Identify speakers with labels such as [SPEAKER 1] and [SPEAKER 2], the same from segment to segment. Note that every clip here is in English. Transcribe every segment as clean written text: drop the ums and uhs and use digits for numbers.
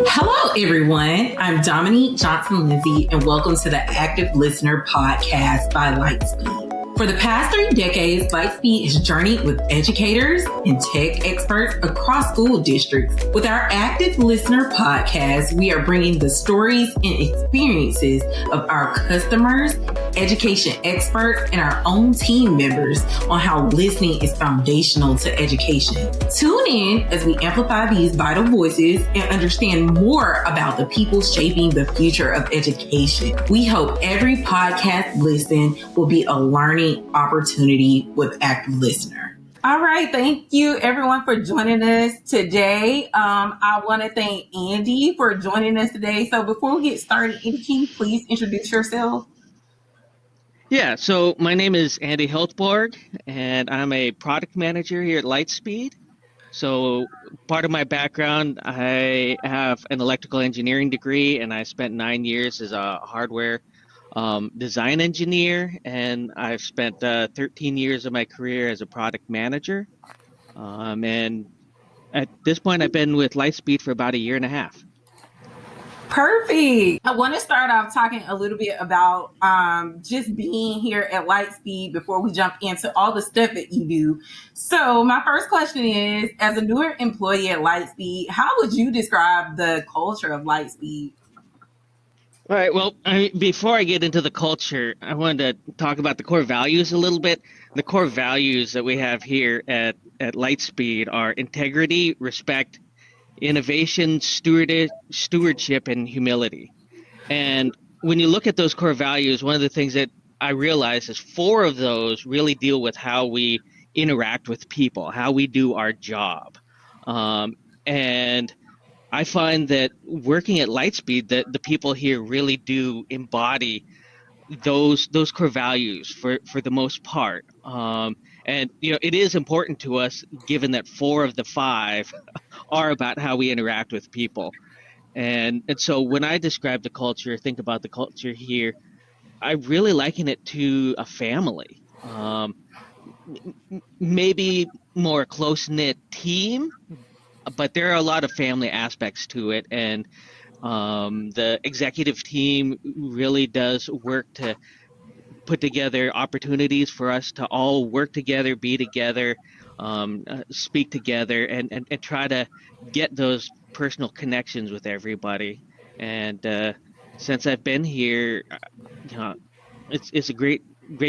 [SPEAKER 1] Hello, everyone. I'm Dominique Johnson-Lindsay, and welcome to the Active Listener Podcast by Lightspeed. For the past 3 decades, Lightspeed has journeyed with educators and tech experts across school districts. With our Active Listener Podcast, we are bringing the stories and experiences of our customers, education experts, and our own team members on how listening is foundational to education. Tune in as we amplify these vital voices and understand more about the people shaping the future of education. We hope every podcast listen will be a learning opportunity with Active Listener. All right. Thank you, everyone, for joining us today. I want to thank Andy for joining us today. So before we get started, Andy, can you please introduce yourself?
[SPEAKER 2] Yeah, so my name is Andy Heltborg, and I'm a product manager here at Lightspeed. So part of my background, I have an electrical engineering degree, and I spent 9 years as a hardware design engineer, and I've spent 13 years of my career as a product manager. And at this point, I've been with Lightspeed for about 1.5 years.
[SPEAKER 1] Perfect. I want to start off talking a little bit about just being here at Lightspeed before we jump into all the stuff that you do. So my first question is, as a newer employee at Lightspeed, how would you describe the culture of Lightspeed?
[SPEAKER 2] All right. Well, before I get into the culture, I wanted to talk about the core values a little bit. The core values that we have here at Lightspeed are integrity, respect, innovation, stewardship, and humility. And when you look at those core values, one of the things that I realize is 4 of those really deal with how we interact with people, how we do our job. And I find that working at Lightspeed, that the people here really do embody those core values for the most part. And it is important to us, given that 4 of the 5 are about how we interact with people. And so when I describe the culture, think about the culture here, I really liken it to a family. Maybe more close-knit team, but there are a lot of family aspects to it. And the executive team really does work to put together opportunities for us to all work together, be together, speak together, and try to get those personal connections with everybody. And since I've been here, it's a great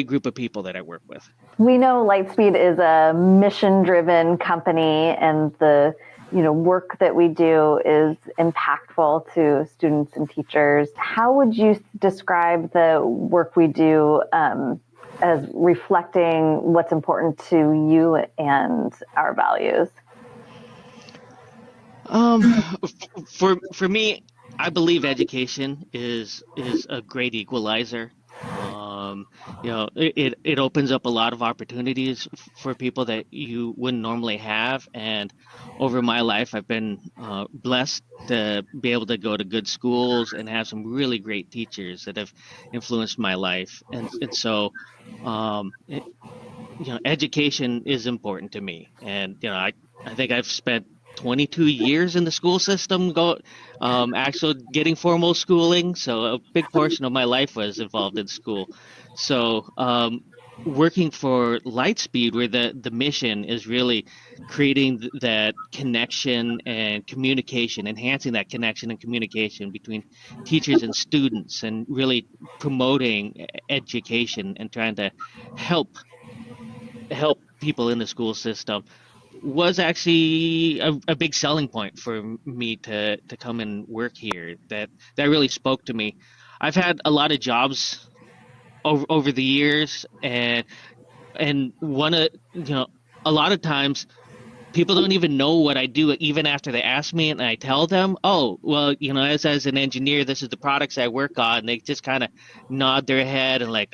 [SPEAKER 2] group of people that I work with.
[SPEAKER 3] We know Lightspeed is a mission-driven company, and the work that we do is impactful to students and teachers. How would you describe the work we do as reflecting what's important to you and our values?
[SPEAKER 2] For me, I believe education is a great equalizer. It opens up a lot of opportunities for people that you wouldn't normally have. And over my life, I've been blessed to be able to go to good schools and have some really great teachers that have influenced my life. And so, education is important to me. And, I think I've spent 22 years in the school system, actually getting formal schooling. So a big portion of my life was involved in school. So working for Lightspeed, where the mission is really creating that connection and communication, enhancing that connection and communication between teachers and students, and really promoting education and trying to help people in the school system, was actually a big selling point for me to come and work here. That really spoke to me. I've had a lot of jobs over the years, and one of a lot of times people don't even know what I do even after they ask me, and I tell them, oh, well, as an engineer, this is the products I work on. And they just kind of nod their head and like,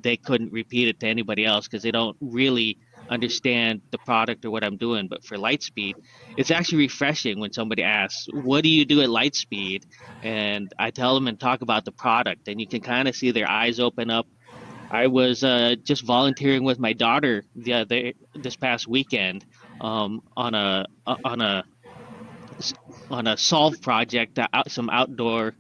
[SPEAKER 2] they couldn't repeat it to anybody else because they don't really understand the product or what I'm doing. But for Lightspeed, it's actually refreshing when somebody asks, what do you do at Lightspeed? And I tell them and talk about the product, and you can kind of see their eyes open up. I was just volunteering with my daughter this past weekend on a solve project, some outdoor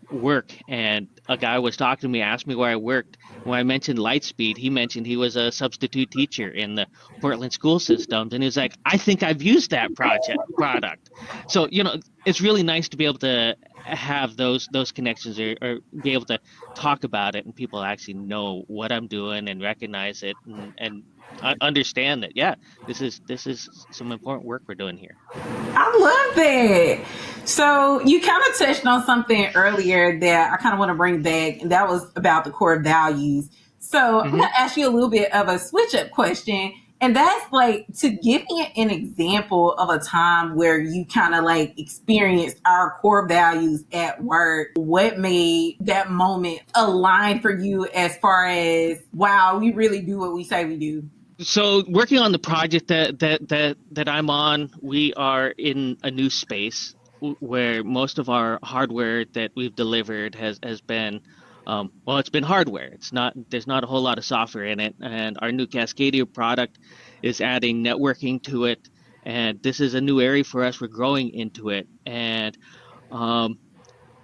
[SPEAKER 2] work, and a guy was talking to me, asked me where I worked. When I mentioned Lightspeed, he mentioned he was a substitute teacher in the Portland school systems, and he was like, "I think I've used that product." So it's really nice to be able to have those connections, or be able to talk about it, and people actually know what I'm doing and recognize it, and understand that, yeah, this is some important work we're doing here.
[SPEAKER 1] I love that. So you kind of touched on something earlier that I kind of want to bring back, and that was about the core values. So I'm going
[SPEAKER 2] Hmm.
[SPEAKER 1] to ask you a little bit of a switch up question. And that's like to give me an example of a time where you kind of like experienced our core values at work. What made that moment align for you as far as, wow, we really do what we say we do?
[SPEAKER 2] So working on the project that I'm on, we are in a new space where most of our hardware that we've delivered has been, well, it's been hardware. There's not a whole lot of software in it, and our new Cascadia product is adding networking to it, and this is a new area for us. We're growing into it, and um,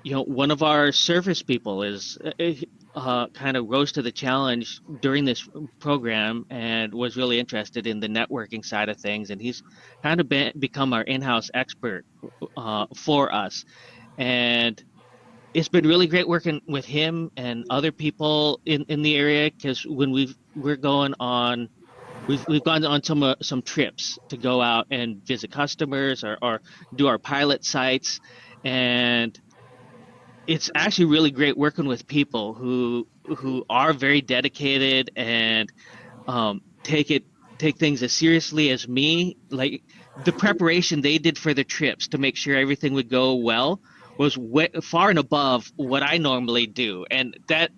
[SPEAKER 2] one of our service people is kind of rose to the challenge during this program and was really interested in the networking side of things, and he's kind of become our in-house expert for us. And it's been really great working with him and other people in the area, because when we're going on. We've gone on some trips to go out and visit customers, or do our pilot sites, and it's actually really great working with people who are very dedicated and take things as seriously as me. Like the preparation they did for the trips to make sure everything would go well was far and above what I normally do, and that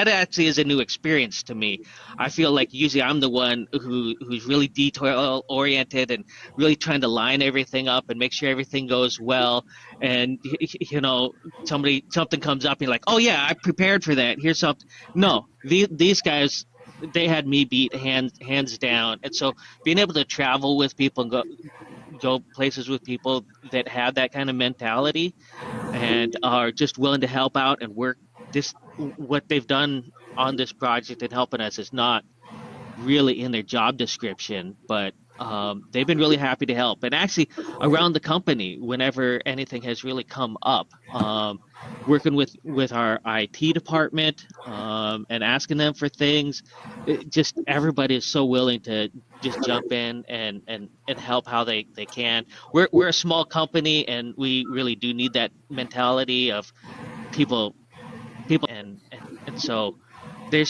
[SPEAKER 2] actually is a new experience to me. I feel like usually I'm the one who's really detail oriented and really trying to line everything up and make sure everything goes well. And something comes up and you're like, oh yeah, I prepared for that. Here's something. No, these guys, they had me beat hands down. And so being able to travel with people and go places with people that have that kind of mentality and are just willing to help out and work, this what they've done on this project and helping us is not really in their job description, but they've been really happy to help. And actually, around the company, whenever anything has really come up, working with our IT department, and asking them for things, just everybody is so willing to just jump in and help how they can. We're a small company, and we really do need that mentality of people, and so there's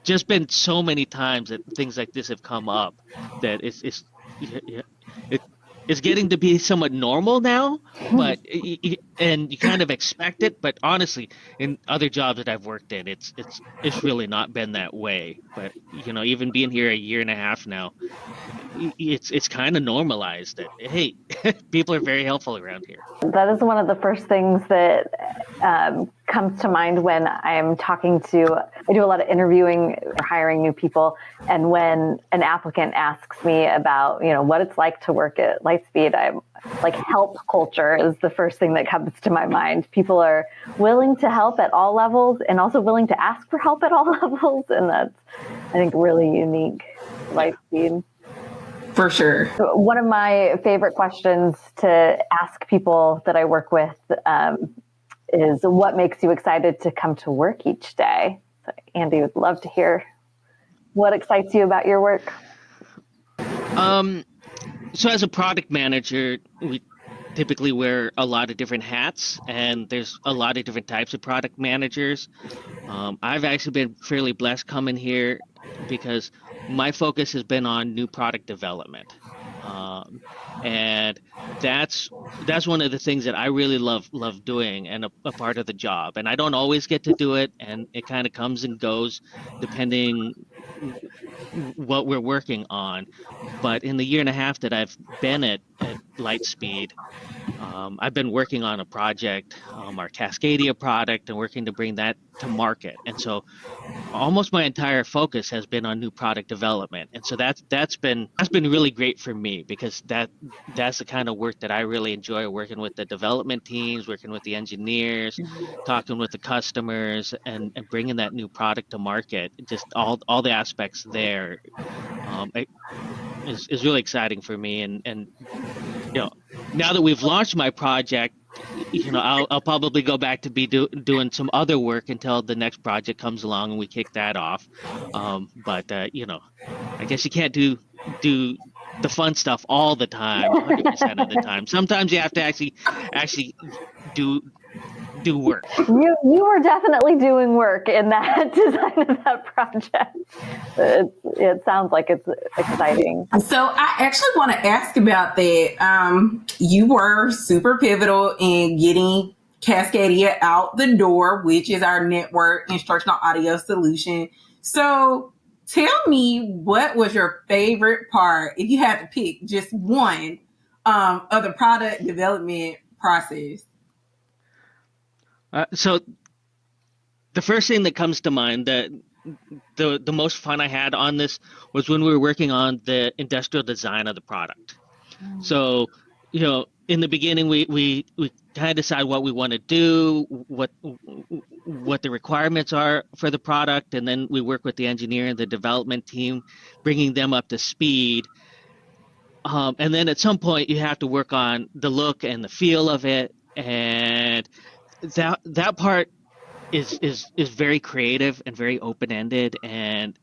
[SPEAKER 2] just been so many times that things like this have come up that yeah, yeah, it it's getting to be somewhat normal now, but and you kind of expect it. But honestly, in other jobs that I've worked in, it's really not been that way. But even being here a year and a half now, it's kind of normalized that, hey, people are very helpful around here.
[SPEAKER 3] That is one of the first things that comes to mind when I'm talking to, I do a lot of interviewing or hiring new people. And when an applicant asks me about, what it's like to work at Lightspeed, I'm like, help culture is the first thing that comes to my mind. People are willing to help at all levels and also willing to ask for help at all levels. And that's, I think, really unique to Lightspeed.
[SPEAKER 1] For sure.
[SPEAKER 3] One of my favorite questions to ask people that I work with is, what makes you excited to come to work each day? So Andy would love to hear what excites you about your work.
[SPEAKER 2] So as a product manager, we typically wear a lot of different hats, and there's a lot of different types of product managers. I've actually been fairly blessed coming here because my focus has been on new product development. And that's one of the things that I really love doing, and a part of the job. And I don't always get to do it, and it kind of comes and goes depending what we're working on. But in the year and a half that I've been at Lightspeed, I've been working on a project, our Cascadia product, and working to bring that to market. And so almost my entire focus has been on new product development. And so that's been really great for me, because that's the kind of work that I really enjoy, working with the development teams, working with the engineers, talking with the customers, and bringing that new product to market. Just all the aspects there is really exciting for me. And now that we've launched my project, I'll probably go back to be doing some other work until the next project comes along and we kick that off. But I guess you can't do the fun stuff all the time, 100% of the time. Sometimes you have to actually do work.
[SPEAKER 3] You were definitely doing work in that design of that project. It sounds like it's exciting.
[SPEAKER 1] So I actually want to ask about that. You were super pivotal in getting Cascadia out the door, which is our network instructional audio solution. So tell me, what was your favorite part, if you had to pick just one, of the product development process?
[SPEAKER 2] So the first thing that comes to mind, that the most fun I had on this, was when we were working on the industrial design of the product. So, in the beginning, we kind of decide what we want to do, what the requirements are for the product, and then we work with the engineer and the development team, bringing them up to speed. And then at some point, you have to work on the look and the feel of it, and that part is very creative and very open-ended, and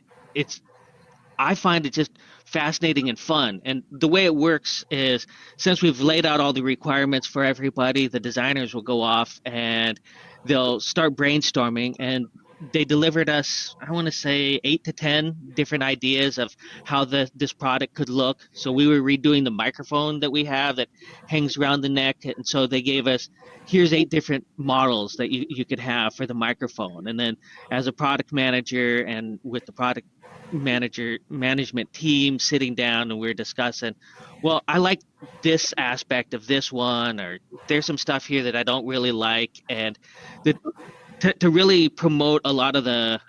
[SPEAKER 2] I find it just fascinating and fun. And the way it works is, since we've laid out all the requirements for everybody, the designers will go off and they'll start brainstorming, and they delivered us, I want to say, 8 to 10 different ideas of how this product could look. So we were redoing the microphone that we have that hangs around the neck, and so they gave us, here's 8 different models that you could have for the microphone. And then as a product manager and with the product management team sitting down, and we're discussing, well, I like this aspect of this one, or there's some stuff here that I don't really like. And to really promote a lot of the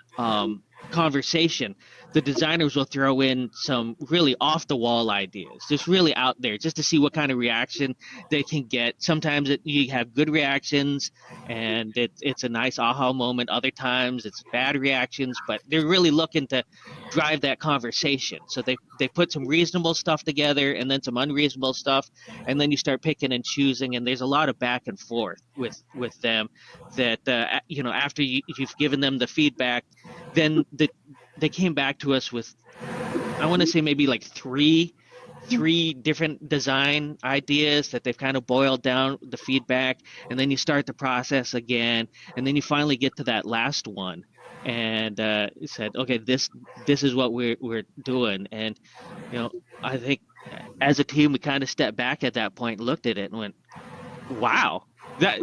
[SPEAKER 2] conversation, the designers will throw in some really off-the-wall ideas, just really out there, just to see what kind of reaction they can get. Sometimes you have good reactions, and it's a nice aha moment. Other times it's bad reactions, but they're really looking to drive that conversation. So they put some reasonable stuff together, and then some unreasonable stuff, and then you start picking and choosing, and there's a lot of back and forth with them that, after you've given them the feedback, then they came back to us with, I want to say, maybe like three different design ideas that they've kind of boiled down the feedback, and then you start the process again, and then you finally get to that last one, and said, okay, this is what we're doing. And I think as a team, we kind of stepped back at that point, looked at it, and went, wow, that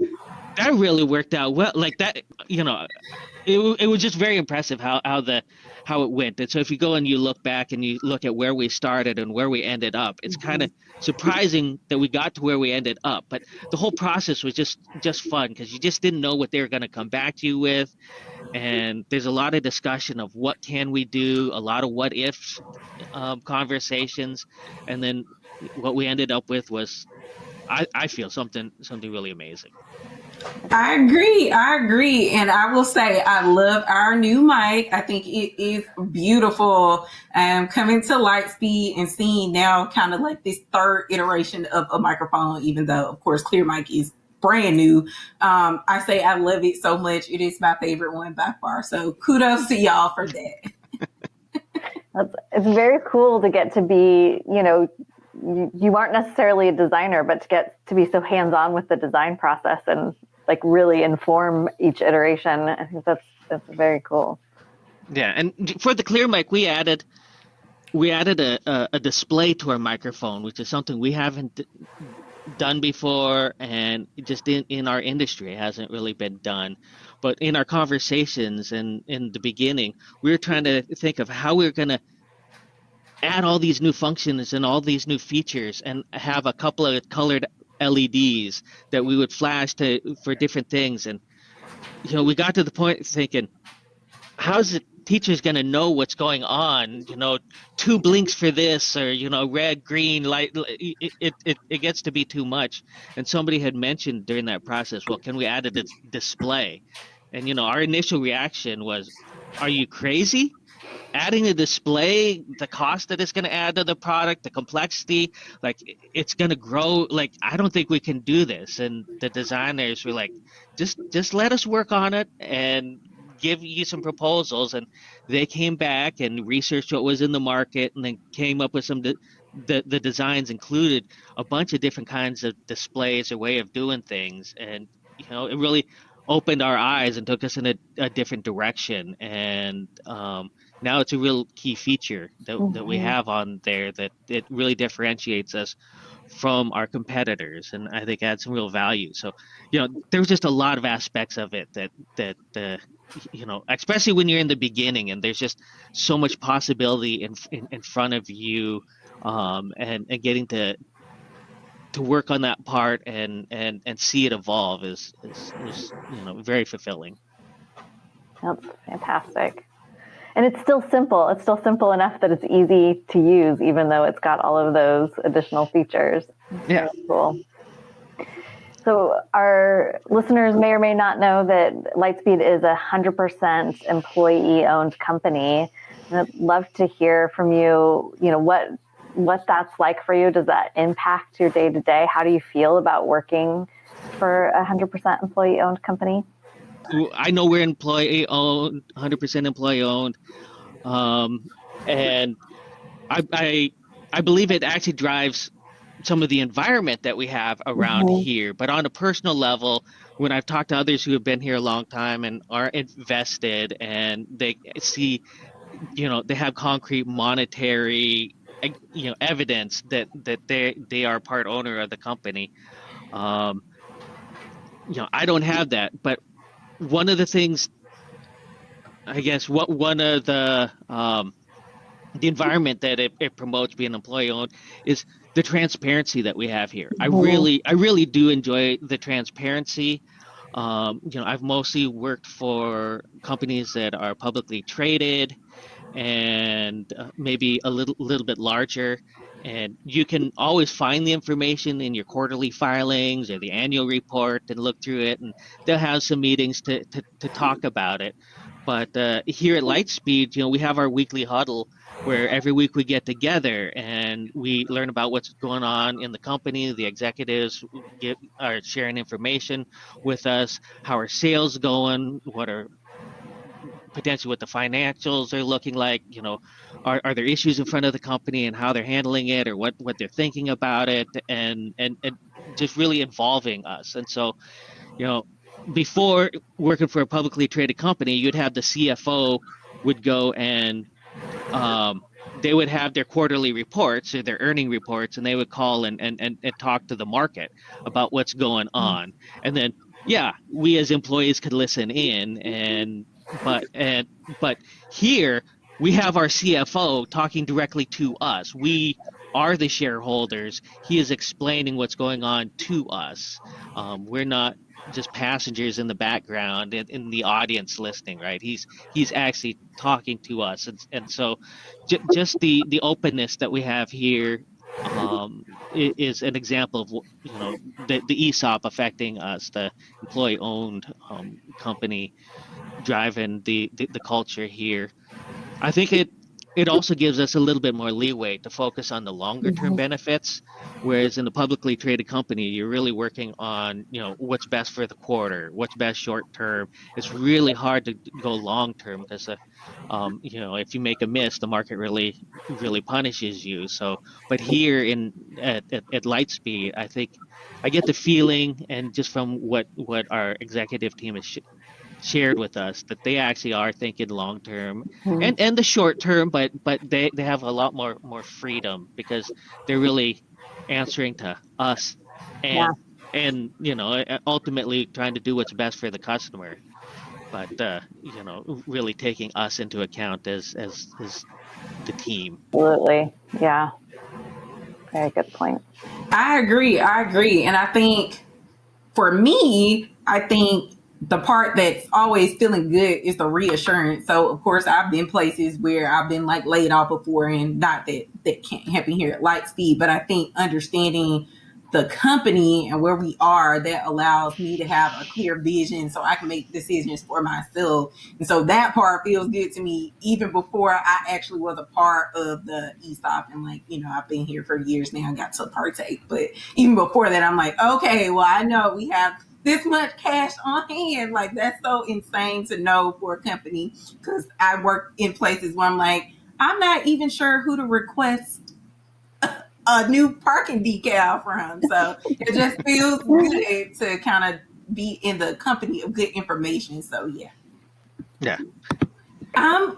[SPEAKER 2] really worked out well. Like that, it was just very impressive how it went. And so if you go and you look back and you look at where we started and where we ended up, it's kind of surprising that we got to where we ended up. But the whole process was just fun, because you just didn't know what they were going to come back to you with. And there's a lot of discussion of what can we do, a lot of what ifs conversations. And then what we ended up with was, I feel, something really amazing.
[SPEAKER 1] I agree. And I will say, I love our new mic. I think it is beautiful. Coming to Lightspeed and seeing now kind of like this third iteration of a microphone, even though, of course, Clear Mic is brand new. I say I love it so much. It is my favorite one by far. So kudos to y'all for that.
[SPEAKER 3] It's very cool to get to be, you aren't necessarily a designer, but to get to be so hands-on with the design process and like really inform each iteration. I think that's very cool.
[SPEAKER 2] Yeah, and for the Clear Mic, we added a display to our microphone, which is something we haven't done before, and just in our industry it hasn't really been done. But in our conversations and in the beginning, we were trying to think of how we're going to add all these new functions and all these new features and have a couple of colored LEDs that we would flash for different things. And we got to the point thinking, how's the teacher's going to know what's going on? Two blinks for this, or red, green light. It gets to be too much. And somebody had mentioned during that process, well, can we add a display? And our initial reaction was, are you crazy? Adding a display, the cost that it's going to add to the product, the complexity, like it's going to grow. Like, I don't think we can do this. And the designers were like, just let us work on it and give you some proposals. And they came back and researched what was in the market, and then came up with some the designs included a bunch of different kinds of displays or way of doing things. And it really opened our eyes and took us in a different direction. And now it's a real key feature that we have on there, that it really differentiates us from our competitors, and I think adds some real value. So, there was just a lot of aspects of it that especially when you're in the beginning and there's just so much possibility in front of you, and getting to work on that part and see it evolve is very fulfilling.
[SPEAKER 3] That's fantastic. And it's still simple. It's still simple enough that it's easy to use, even though it's got all of those additional features.
[SPEAKER 2] Yeah.
[SPEAKER 3] Very cool. So our listeners may or may not know that Lightspeed is 100% employee-owned company. And I'd love to hear from you, what that's like for you. Does that impact your day-to-day? How do you feel about working for a 100% employee-owned company?
[SPEAKER 2] I know we're employee-owned, 100% employee-owned. And I believe it actually drives some of the environment that we have around here. But on a personal level, when I've talked to others who have been here a long time and are invested, and they see, they have concrete monetary, evidence that they are part owner of the company. I don't have that, but one of the things, I guess, one of the environment that it promotes being employee owned is the transparency that we have here. I really do enjoy the transparency. I've mostly worked for companies that are publicly traded and maybe a little bit larger, and you can always find the information in your quarterly filings or the annual report and look through it, and they'll have some meetings to talk about it. But here at Lightspeed, we have our weekly huddle where every week we get together and we learn about what's going on in the company. The executives are sharing information with us, how are sales going, what are potentially what the financials are looking like, are there issues in front of the company and how they're handling it, or what they're thinking about it, and just really involving us. And so, before working for a publicly traded company, you'd have the CFO would go and they would have their quarterly reports or their earning reports, and they would call and talk to the market about what's going on. And then, we as employees could listen in, but here we have our CFO talking directly to us. We are the shareholders. He is explaining what's going on to us. We're not just passengers in the background in the audience listening, right? He's actually talking to us, and so just the openness that we have here is an example of the ESOP affecting us, the employee-owned company driving the culture here. I think it also gives us a little bit more leeway to focus on the longer term benefits, whereas in a publicly traded company, you're really working on what's best for the quarter, what's best short term. It's really hard to go long term because if you make a miss, the market really punishes you. So, but here at Lightspeed, I think I get the feeling, and just from what our executive team has shared with us, that they actually are thinking long term and the short term, but they have a lot more freedom because they're really answering to us and ultimately trying to do what's best for the customer, but really taking us into account as the team.
[SPEAKER 3] Absolutely. Yeah. Very good point.
[SPEAKER 1] I agree. I agree. And I think for me, I think the part that's always feeling good is the reassurance. So of course I've been places where I've been like laid off before, and not that that can't happen here at Lightspeed, but I think understanding the company and where we are, that allows me to have a clear vision so I can make decisions for myself. And so that part feels good to me even before I actually was a part of the ESOP. And like, I've been here for years now and got to partake. But even before that, I'm like, okay, well, I know we have this much cash on hand. Like, that's so insane to know for a company, because I work in places where I'm like, I'm not even sure who to request a new parking decal from. So it just feels good to kind of be in the company of good information. So yeah.
[SPEAKER 2] Yeah.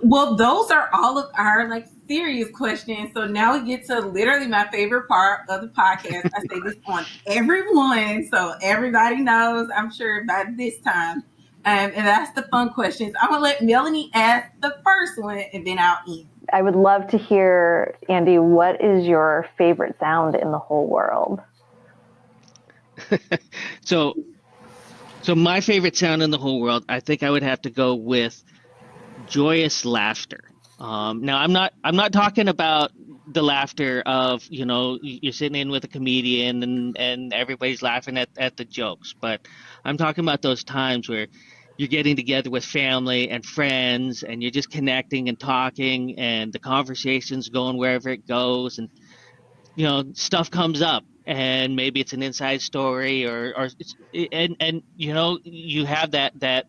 [SPEAKER 1] Well, those are all of our like serious questions. So now we get to literally my favorite part of the podcast. I say this on everyone, so everybody knows, I'm sure, by this time. And that's the fun questions. I'm gonna let Melanie ask the first one, and then I'll end.
[SPEAKER 3] I would love to hear, Andy, what is your favorite sound in the whole world?
[SPEAKER 2] So my favorite sound in the whole world, I think I would have to go with joyous laughter. Now I'm not talking about the laughter of, you're sitting in with a comedian and everybody's laughing at the jokes, but I'm talking about those times where you're getting together with family and friends and you're just connecting and talking and the conversation's going wherever it goes, and stuff comes up and maybe it's an inside story or and you have that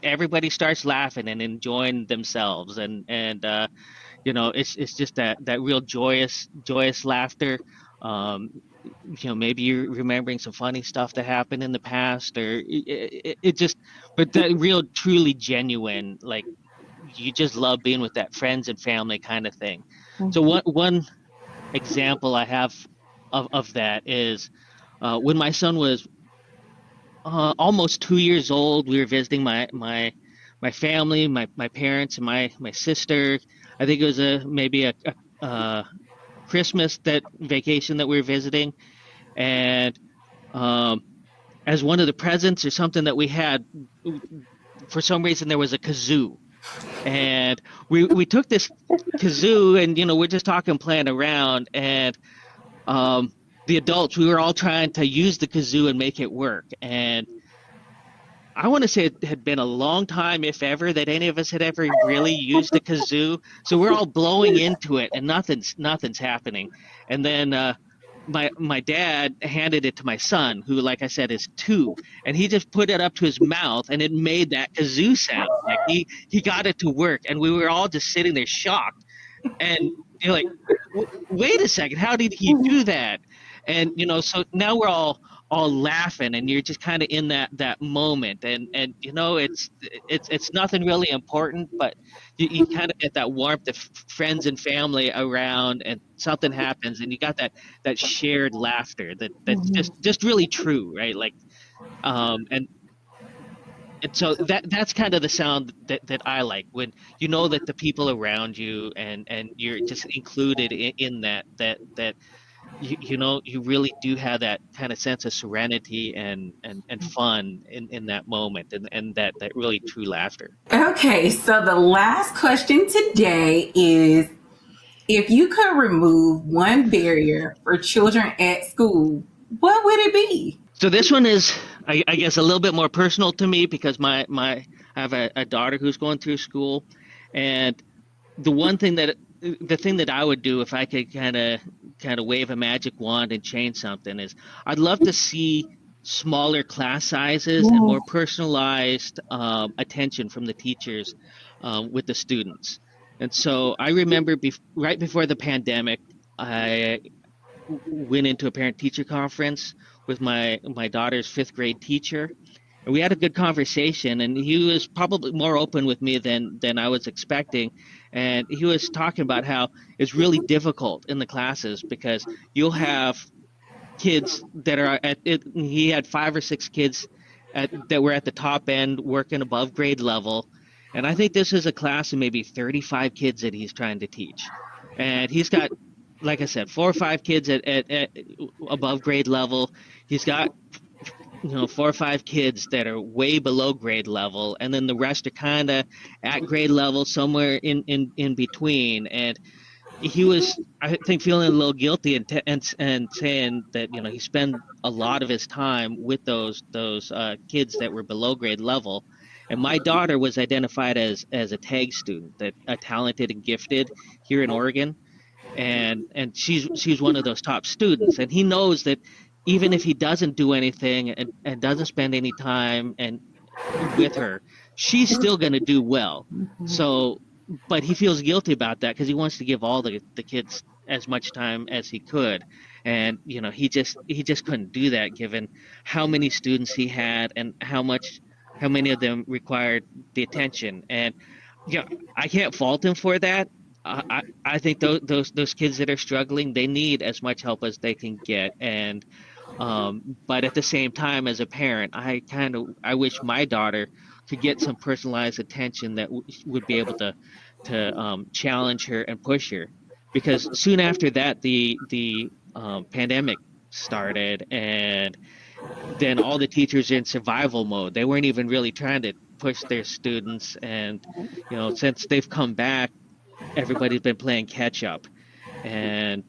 [SPEAKER 2] everybody starts laughing and enjoying themselves, and it's just that real joyous laughter. um Maybe you're remembering some funny stuff that happened in the past, or it just, but that real truly genuine, like, you just love being with that friends and family kind of thing. So one example I have of that is when my son was almost 2 years old. We were visiting my family, my parents, and my sister. I think it was maybe a Christmas that vacation that we were visiting, and um, as one of the presents or something that we had, for some reason there was a kazoo, and we took this kazoo, and we're just talking, playing around, and um, the adults, we were all trying to use the kazoo and make it work. And I want to say it had been a long time, if ever, that any of us had ever really used a kazoo. So we're all blowing into it, and nothing's happening. And then my dad handed it to my son, who, like I said, is 2, and he just put it up to his mouth, and it made that kazoo sound. Like he got it to work, and we were all just sitting there shocked. And you're like, wait a second, how did he do that? And so now we're all laughing, and you're just kind of in that moment, and it's nothing really important, but you kind of get that warmth of friends and family around, and something happens, and you got that shared laughter that's just really true, right? Like, and so that's kind of the sound that I like, when that the people around you and you're just included in that you really do have that kind of sense of serenity and fun in that moment, and that really true laughter.
[SPEAKER 1] Okay, so the last question today is, if you could remove one barrier for children at school, what would it be?
[SPEAKER 2] So this one is, I guess, a little bit more personal to me, because I have a daughter who's going through school, and the thing that I would do if I could kind of wave a magic wand and change something is, I'd love to see smaller class sizes and more personalized attention from the teachers with the students. And so I remember right before the pandemic, I went into a parent teacher conference with my daughter's 5th grade teacher, and we had a good conversation, and he was probably more open with me than I was expecting. And he was talking about how it's really difficult in the classes, because you'll have kids that are at it. He had 5 or 6 kids that were at the top end, working above grade level. And I think this is a class of maybe 35 kids that he's trying to teach. And he's got like I said, 4 or 5 kids at above grade level. He's got 4 or 5 kids that are way below grade level, and then the rest are kind of at grade level, somewhere in between. And he was, I think, feeling a little guilty and saying that he spent a lot of his time with those kids that were below grade level. And my daughter was identified as a tag student, that a talented and gifted here in Oregon, and she's one of those top students. And he knows that even if he doesn't do anything and doesn't spend any time and with her, she's still going to do well. So, but he feels guilty about that because he wants to give all the kids as much time as he could. And he just couldn't do that given how many students he had and how many of them required the attention. And I can't fault him for that. I think those kids that are struggling, they need as much help as they can get. And but at the same time, as a parent, I wish my daughter could get some personalized attention that would be able to challenge her and push her. Because soon after that, the pandemic started, and then all the teachers are in survival mode. They weren't even really trying to push their students, and since they've come back, everybody's been playing catch up. And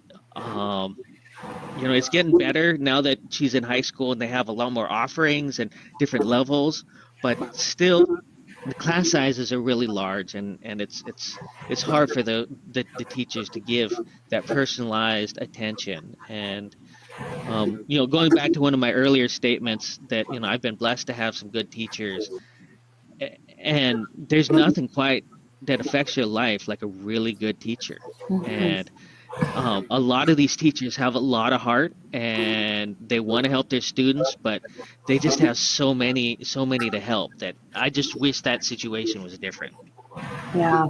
[SPEAKER 2] it's getting better now that she's in high school and they have a lot more offerings and different levels, but still the class sizes are really large, and it's hard for the teachers to give that personalized attention. And going back to one of my earlier statements that I've been blessed to have some good teachers, and there's nothing quite that affects your life like a really good teacher. And a lot of these teachers have a lot of heart and they want to help their students, but they just have so many to help that I just wish that situation was different.
[SPEAKER 3] Yeah.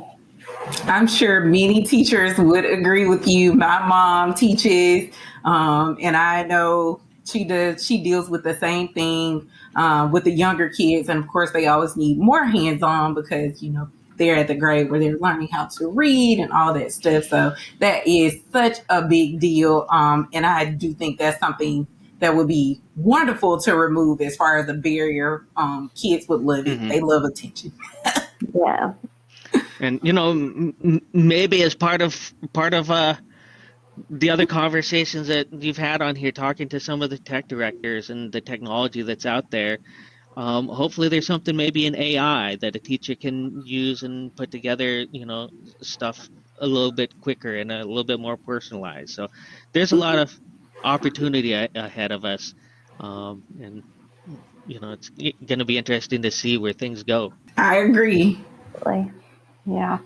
[SPEAKER 1] I'm sure many teachers would agree with you. My mom teaches, and I know she deals with the same thing with the younger kids. And of course, they always need more hands-on because, they're at the grade where they're learning how to read and all that stuff. So that is such a big deal. And I do think that's something that would be wonderful to remove as far as a barrier. Kids would love it. Mm-hmm. They love attention.
[SPEAKER 3] Yeah.
[SPEAKER 2] And, maybe as part of the other conversations that you've had on here, talking to some of the tech directors and the technology that's out there, hopefully there's something maybe in AI that a teacher can use and put together, stuff a little bit quicker and a little bit more personalized. So there's a lot of opportunity ahead of us. And, it's going to be interesting to see where things go.
[SPEAKER 1] I agree.
[SPEAKER 3] Yeah.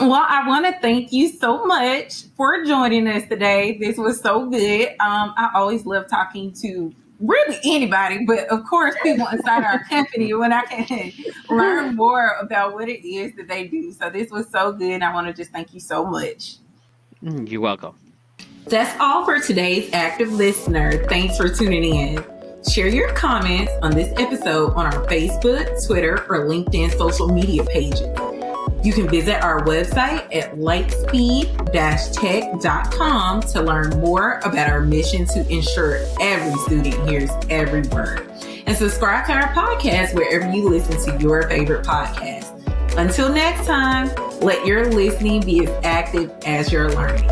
[SPEAKER 1] Well, I want to thank you so much for joining us today. This was so good. I always love talking to really anybody, but of course people inside our company when I can learn more about what it is that they do. So this was so good. I want to just thank you so much.
[SPEAKER 2] You're welcome.
[SPEAKER 1] That's all for today's Active Listener. Thanks for tuning in. Share your comments on this episode on our Facebook, Twitter, or LinkedIn social media pages. You can visit our website at lightspeed-tech.com to learn more about our mission to ensure every student hears every word. And subscribe to our podcast wherever you listen to your favorite podcast. Until next time, let your listening be as active as your learning.